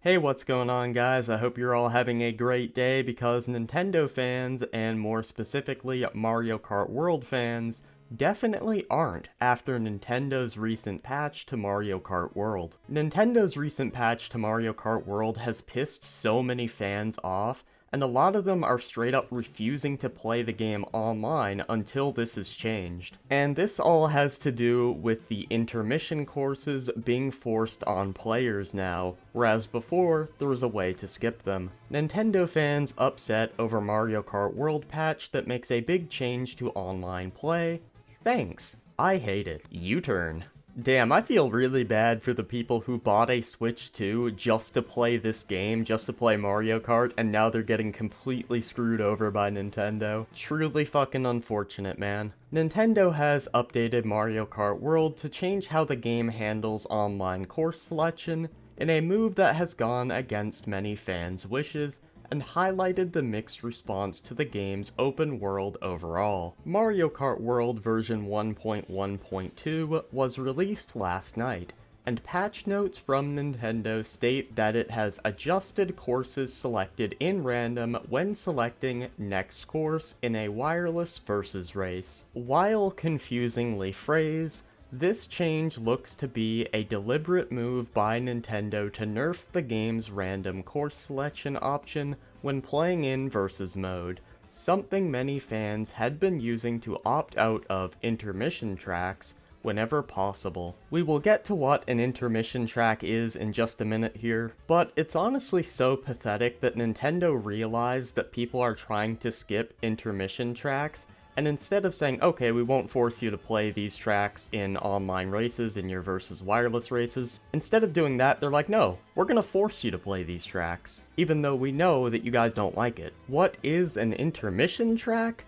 Hey, what's going on, guys? I hope you're all having a great day because Nintendo fans, and more specifically Mario Kart World fans, definitely aren't after Nintendo's recent patch to Mario Kart World. Nintendo's recent patch to Mario Kart World has pissed so many fans off, and a lot of them are straight up refusing to play the game online until this is changed. And this all has to do with the intermission courses being forced on players now, whereas before, there was a way to skip them. Nintendo fans upset over Mario Kart World patch that makes a big change to online play. Thanks. I hate it. U-turn. Damn, I feel really bad for the people who bought a Switch 2 just to play this game, just to play Mario Kart, and now they're getting completely screwed over by Nintendo. Truly fucking unfortunate, man. Nintendo has updated Mario Kart World to change how the game handles online course selection, in a move that has gone against many fans' wishes, and highlighted the mixed response to the game's open world overall. Mario Kart World version 1.1.2 was released last night, and patch notes from Nintendo state that it has adjusted courses selected in random when selecting next course in a wireless versus race. While confusingly phrased, this change looks to be a deliberate move by Nintendo to nerf the game's random course selection option when playing in versus mode, something many fans had been using to opt out of intermission tracks whenever possible. We will get to what an intermission track is in just a minute here, but it's honestly so pathetic that Nintendo realized that people are trying to skip intermission tracks, and instead of saying, okay, we won't force you to play these tracks in online races, in your versus wireless races, instead of doing that, they're like, no, we're gonna force you to play these tracks, even though we know that you guys don't like it. What is an intermission track?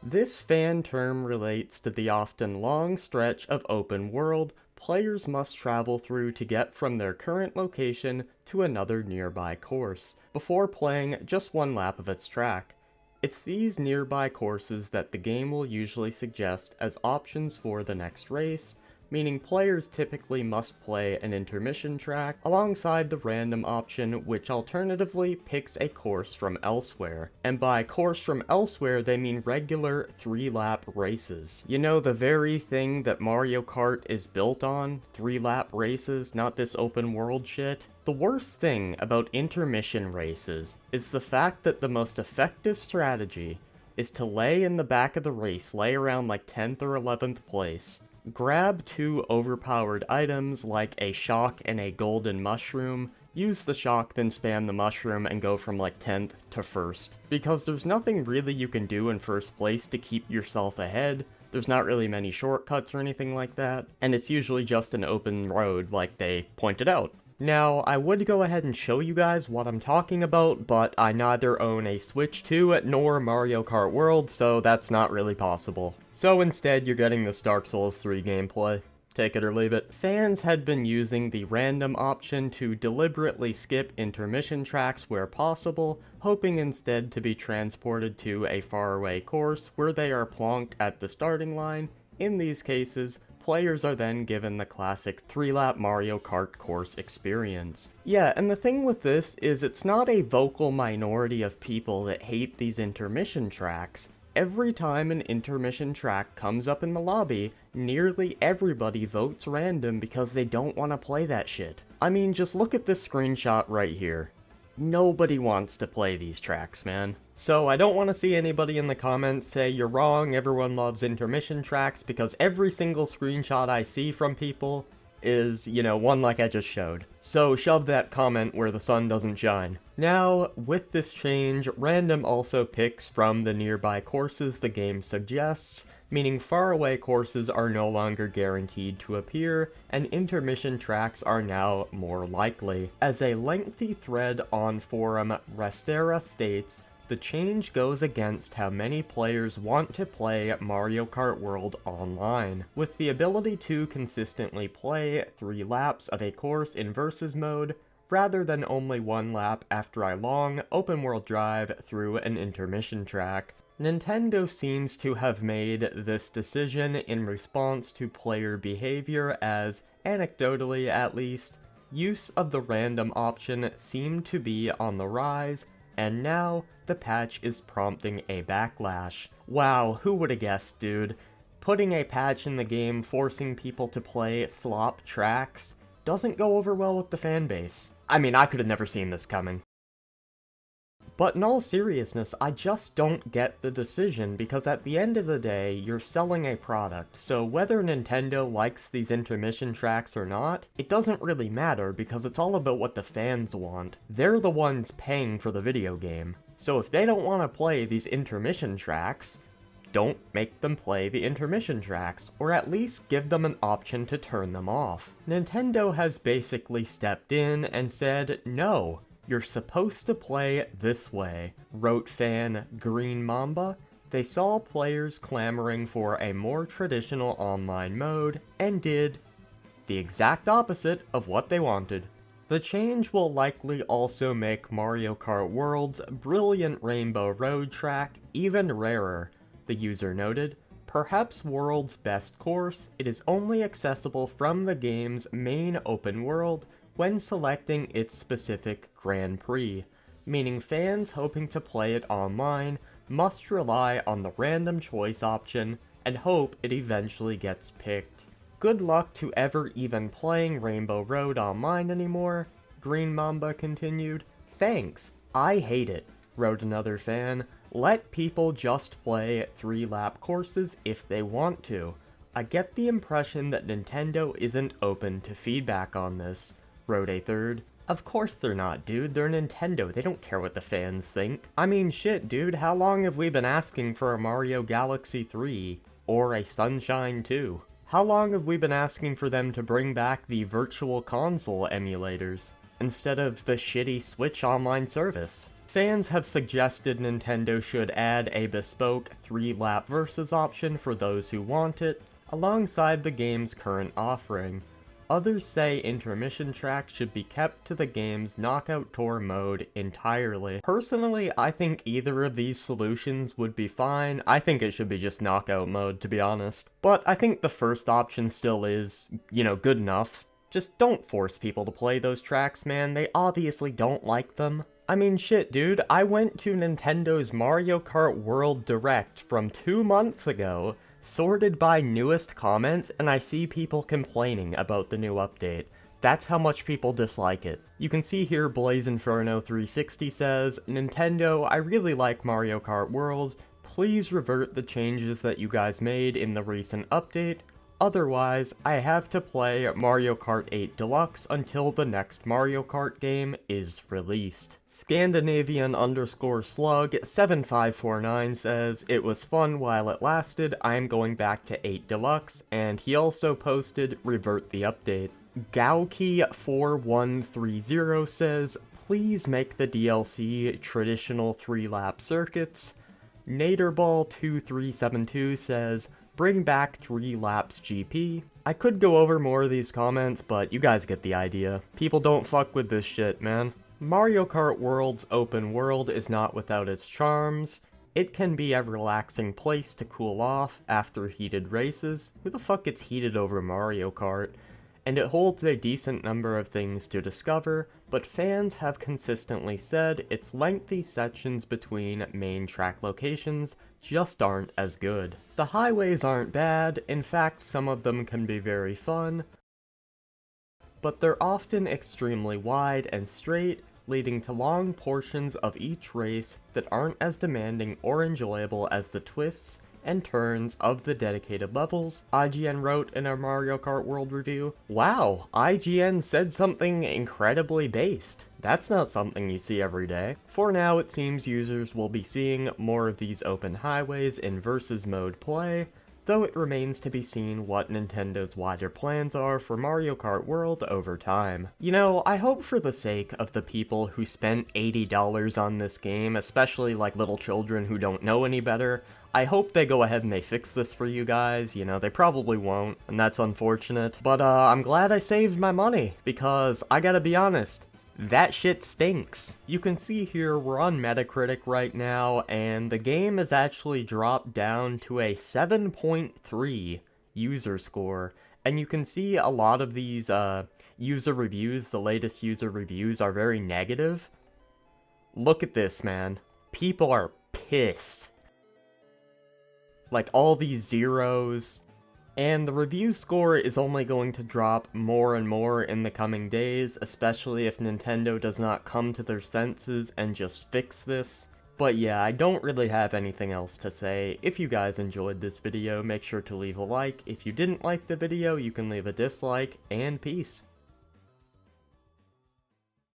This fan term relates to the often long stretch of open world players must travel through to get from their current location to another nearby course, before playing just one lap of its track. It's these nearby courses that the game will usually suggest as options for the next race, meaning players typically must play an intermission track alongside the random option, which alternatively picks a course from elsewhere. And by course from elsewhere, they mean regular 3-lap races. You know, the very thing that Mario Kart is built on? 3-lap races, not this open world shit. The worst thing about intermission races is the fact that the most effective strategy is to lay in the back of the race, lay around like 10th or 11th place, grab 2 overpowered items like a shock and a golden mushroom, use the shock, then spam the mushroom, and go from like 10th to 1st. Because there's nothing really you can do in first place to keep yourself ahead, there's not really many shortcuts or anything like that, and it's usually just an open road like they pointed out. Now, I would go ahead and show you guys what I'm talking about, but I neither own a Switch 2 nor Mario Kart World, so that's not really possible. So instead, you're getting this Dark Souls 3 gameplay. Take it or leave it. Fans had been using the random option to deliberately skip intermission tracks where possible, hoping instead to be transported to a faraway course where they are plonked at the starting line. In these cases, players are then given the classic 3-lap Mario Kart course experience. Yeah, and the thing with this is it's not a vocal minority of people that hate these intermission tracks. Every time an intermission track comes up in the lobby, nearly everybody votes random because they don't want to play that shit. I mean, just look at this screenshot right here. Nobody wants to play these tracks, man. So I don't want to see anybody in the comments say you're wrong, everyone loves intermission tracks, because every single screenshot I see from people is, you know, one like I just showed. So shove that comment where the sun doesn't shine. Now, with this change, random also picks from the nearby courses the game suggests, meaning faraway courses are no longer guaranteed to appear, and intermission tracks are now more likely. As a lengthy thread on forum Restera states, the change goes against how many players want to play Mario Kart World online. With the ability to consistently play 3 laps of a course in versus mode, rather than only 1 lap after a long, open-world drive through an intermission track. Nintendo seems to have made this decision in response to player behavior as, anecdotally at least, use of the random option seemed to be on the rise, and now the patch is prompting a backlash. Wow, who would've guessed, dude? Putting a patch in the game forcing people to play slop tracks doesn't go over well with the fanbase. I mean, I could've never seen this coming. But in all seriousness, I just don't get the decision, because at the end of the day, you're selling a product, so whether Nintendo likes these intermission tracks or not, it doesn't really matter because it's all about what the fans want. They're the ones paying for the video game. So if they don't want to play these intermission tracks, don't make them play the intermission tracks, or at least give them an option to turn them off. Nintendo has basically stepped in and said, no, you're supposed to play this way, wrote fan Green Mamba. They saw players clamoring for a more traditional online mode, and did the exact opposite of what they wanted. The change will likely also make Mario Kart World's brilliant Rainbow Road track even rarer, the user noted. Perhaps World's best course, it is only accessible from the game's main open world when selecting its specific Grand Prix, meaning fans hoping to play it online must rely on the random choice option and hope it eventually gets picked. Good luck to ever even playing Rainbow Road online anymore, Green Mamba continued. Thanks, I hate it, wrote another fan. Let people just play 3-lap courses if they want to. I get the impression that Nintendo isn't open to feedback on this, wrote a third. Of course they're not, dude. They're Nintendo. They don't care what the fans think. I mean, shit, dude. How long have we been asking for a Mario Galaxy 3? Or a Sunshine 2? How long have we been asking for them to bring back the Virtual Console emulators, instead of the shitty Switch online service? Fans have suggested Nintendo should add a bespoke 3-lap versus option for those who want it, alongside the game's current offering. Others say intermission tracks should be kept to the game's Knockout Tour mode entirely. Personally, I think either of these solutions would be fine. I think it should be just Knockout mode, to be honest. But I think the first option still is, good enough. Just don't force people to play those tracks, man. They obviously don't like them. I mean, shit, dude. I went to Nintendo's Mario Kart World Direct from 2 months ago, sorted by newest comments, and I see people complaining about the new update. That's how much people dislike it. You can see here Blaze Inferno 360 says, Nintendo, I really like Mario Kart World. Please revert the changes that you guys made in the recent update. Otherwise, I have to play Mario Kart 8 Deluxe until the next Mario Kart game is released. Scandinavian_slug7549 says, it was fun while it lasted, I am going back to 8 Deluxe, and he also posted, revert the update. Gauki4130 says, please make the DLC traditional 3-lap circuits. Naderball2372 says, bring back 3 laps GP. I could go over more of these comments, but you guys get the idea. People don't fuck with this shit, man. Mario Kart World's open world is not without its charms. It can be a relaxing place to cool off after heated races. Who the fuck gets heated over Mario Kart? And it holds a decent number of things to discover, but fans have consistently said its lengthy sections between main track locations just aren't as good. The highways aren't bad, in fact some of them can be very fun, but they're often extremely wide and straight, leading to long portions of each race that aren't as demanding or enjoyable as the twists and turns of the dedicated levels, IGN wrote in a Mario Kart World review. Wow, IGN said something incredibly based. That's not something you see every day. For now, it seems users will be seeing more of these open highways in versus mode play, though it remains to be seen what Nintendo's wider plans are for Mario Kart World over time. I hope for the sake of the people who spent $80 on this game, especially like little children who don't know any better, I hope they go ahead and they fix this for you guys. They probably won't, and that's unfortunate. But I'm glad I saved my money, because I gotta be honest, that shit stinks. You can see here we're on Metacritic right now, and the game has actually dropped down to a 7.3 user score, And you can see a lot of these user reviews, the latest user reviews, are very negative. Look at this, man. People are pissed. Like, all these zeros. And the review score is only going to drop more and more in the coming days, especially if Nintendo does not come to their senses and just fix this. But yeah, I don't really have anything else to say. If you guys enjoyed this video, make sure to leave a like. If you didn't like the video, you can leave a dislike, and peace.